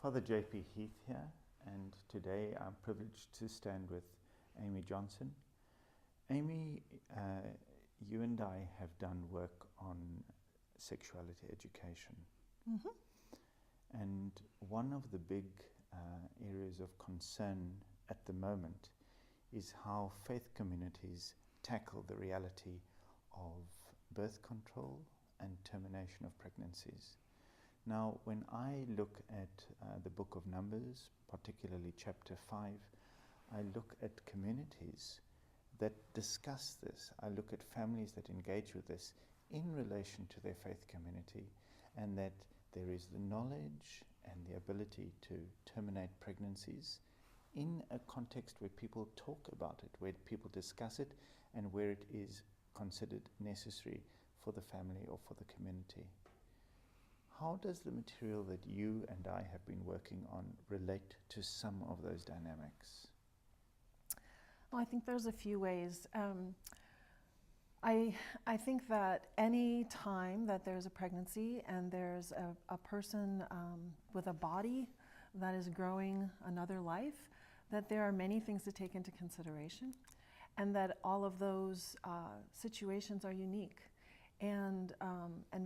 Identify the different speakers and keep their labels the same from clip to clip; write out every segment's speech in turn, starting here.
Speaker 1: Father J.P. Heath here, and today I'm privileged to stand with Amy Johnson. Amy, you and I have done work on sexuality education.
Speaker 2: Mm-hmm.
Speaker 1: And one of the big areas of concern at the moment is how faith communities tackle the reality of birth control and termination of pregnancies. Now, when I look at the book of Numbers, particularly chapter 5, I look at communities that discuss this. I look at families that engage with this in relation to their faith community, and that there is the knowledge and the ability to terminate pregnancies in a context where people talk about it, where people discuss it, and where it is considered necessary for the family or for the community. How does the material that you and I have been working on relate to some of those dynamics?
Speaker 2: Well, I think there's a few ways. I think that any time that there's a pregnancy and there's a person with a body that is growing another life, that there are many things to take into consideration, and that all of those situations are unique and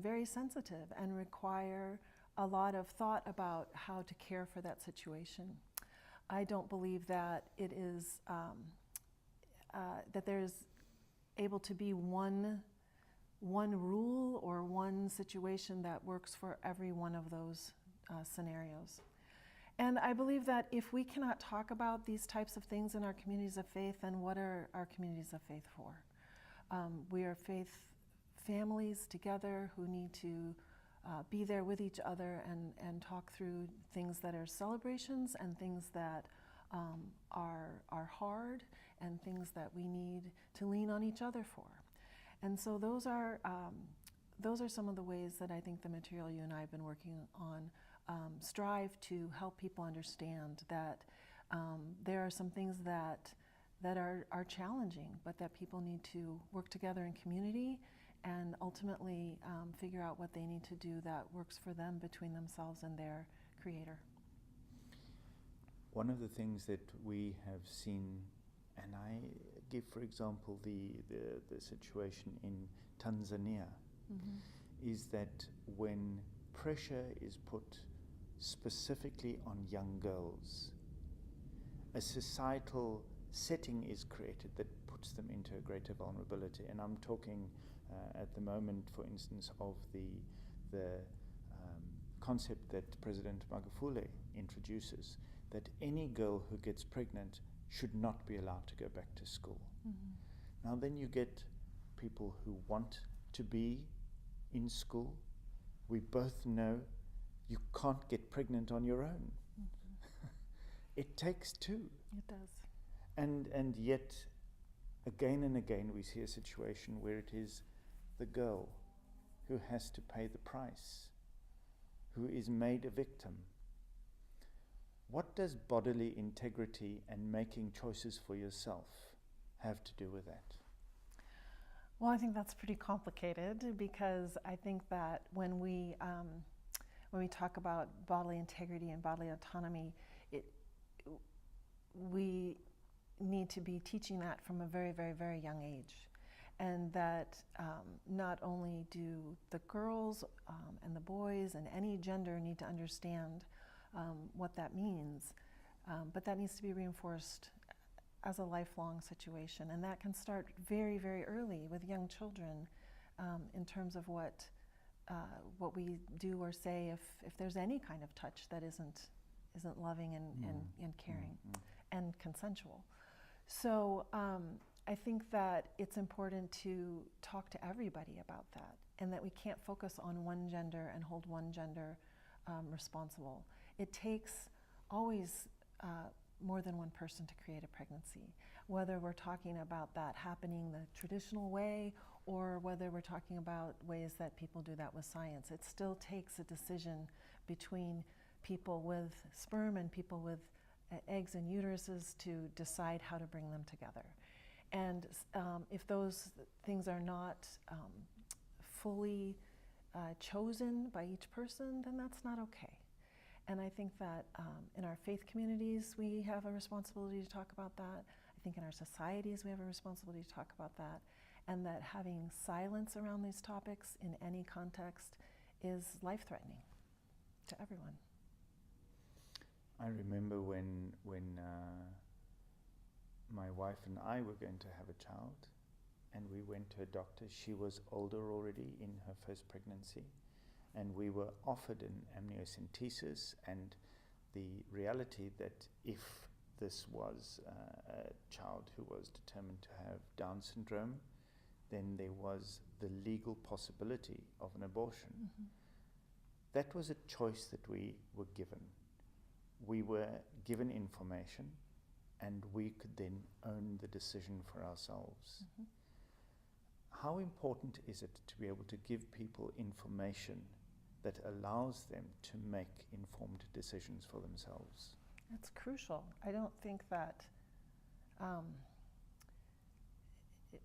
Speaker 2: very sensitive and require a lot of thought about how to care for that situation. I don't believe that it is that there's able to be one rule or one situation that works for every one of those scenarios. And I believe that if we cannot talk about these types of things in our communities of faith, then what are our communities of faith for? We are faith families together who need to be there with each other and talk through things that are celebrations and things that are hard and things that we need to lean on each other for. And so those are some of the ways that I think the material you and I have been working on strive to help people understand that there are some things that are challenging, but that people need to work together in community and ultimately figure out what they need to do that works for them between themselves and their Creator.
Speaker 1: One of the things that we have seen, and I give, for example, the situation in Tanzania,
Speaker 2: Mm-hmm.
Speaker 1: is that when pressure is put specifically on young girls, a societal setting is created that puts them into a greater vulnerability. And I'm talking at the moment, for instance, of the concept that President Magufuli introduces, that any girl who gets pregnant should not be allowed to go back to school.
Speaker 2: Mm-hmm.
Speaker 1: Now then you get people who want to be in school. We both know you can't get pregnant on your own.
Speaker 2: Mm-hmm.
Speaker 1: It takes two.
Speaker 2: It does.
Speaker 1: And yet, again and again, we see a situation where it is the girl who has to pay the price, who is made a victim. What does bodily integrity and making choices for yourself have to do with that?
Speaker 2: Well, I think that's pretty complicated, because I think that when we talk about bodily integrity and bodily autonomy, we need to be teaching that from a very, very, very young age. And that not only do the girls and the boys and any gender need to understand what that means, but that needs to be reinforced as a lifelong situation. And that can start very, very early with young children in terms of what we do or say if there's any kind of touch that isn't loving and caring and consensual. So I think that it's important to talk to everybody about that, and that we can't focus on one gender and hold one gender responsible. It takes always more than one person to create a pregnancy, whether we're talking about that happening the traditional way or whether we're talking about ways that people do that with science. It still takes a decision between people with sperm and people with eggs and uteruses to decide how to bring them together. And if those things are not fully chosen by each person, then that's not okay. And I think that in our faith communities, we have a responsibility to talk about that. I think in our societies, we have a responsibility to talk about that. And that having silence around these topics in any context is life-threatening to everyone.
Speaker 1: I remember when my wife and I were going to have a child, and we went to a doctor. She was older already in her first pregnancy, and we were offered an amniocentesis, and the reality that if this was a child who was determined to have Down syndrome, then there was the legal possibility of an abortion.
Speaker 2: Mm-hmm.
Speaker 1: That was a choice that we were given. We were given information, and we could then own the decision for ourselves.
Speaker 2: Mm-hmm.
Speaker 1: How important is it to be able to give people information that allows them to make informed decisions for themselves?
Speaker 2: That's crucial. I don't think that,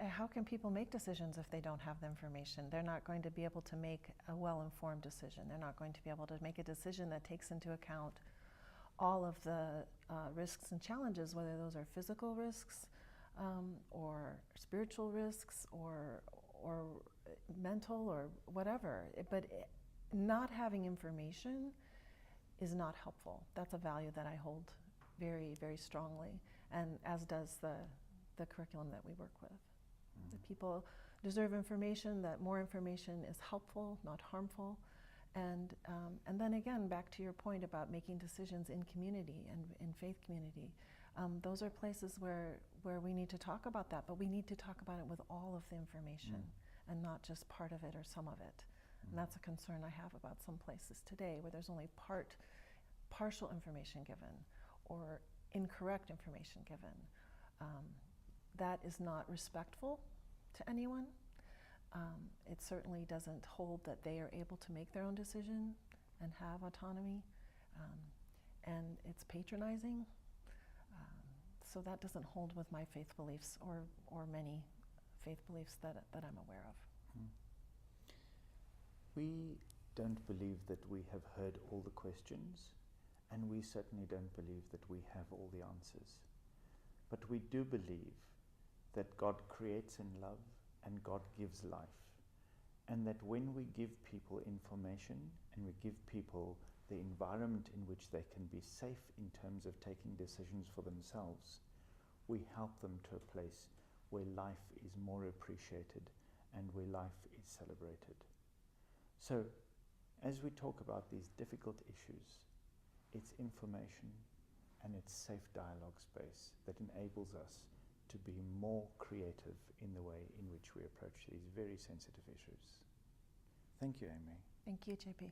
Speaker 2: how can people make decisions if they don't have the information? They're not going to be able to make a well-informed decision. They're not going to be able to make a decision that takes into account all of the risks and challenges, whether those are physical risks, or spiritual risks, or mental, or whatever. But not having information is not helpful. That's a value that I hold very, very strongly, and as does the curriculum that we work with. Mm-hmm. That people deserve information, that more information is helpful, not harmful. And then again, back to your point about making decisions in community and in faith community. Those are places where we need to talk about that, but we need to talk about it with all of the information and not just part of it or some of it. And that's a concern I have about some places today where there's only partial information given or incorrect information given. That is not respectful to anyone. It certainly doesn't hold that they are able to make their own decision and have autonomy, and it's patronizing. So that doesn't hold with my faith beliefs or many faith beliefs that I'm aware of.
Speaker 1: We don't believe that we have heard all the questions, and we certainly don't believe that we have all the answers. But we do believe that God creates in love and God gives life, and that when we give people information and we give people the environment in which they can be safe in terms of taking decisions for themselves, we help them to a place where life is more appreciated and where life is celebrated. So, as we talk about these difficult issues, it's information and it's safe dialogue space that enables us to be more creative in the way in which we approach these very sensitive issues. Thank you, Amy.
Speaker 2: Thank you, JP.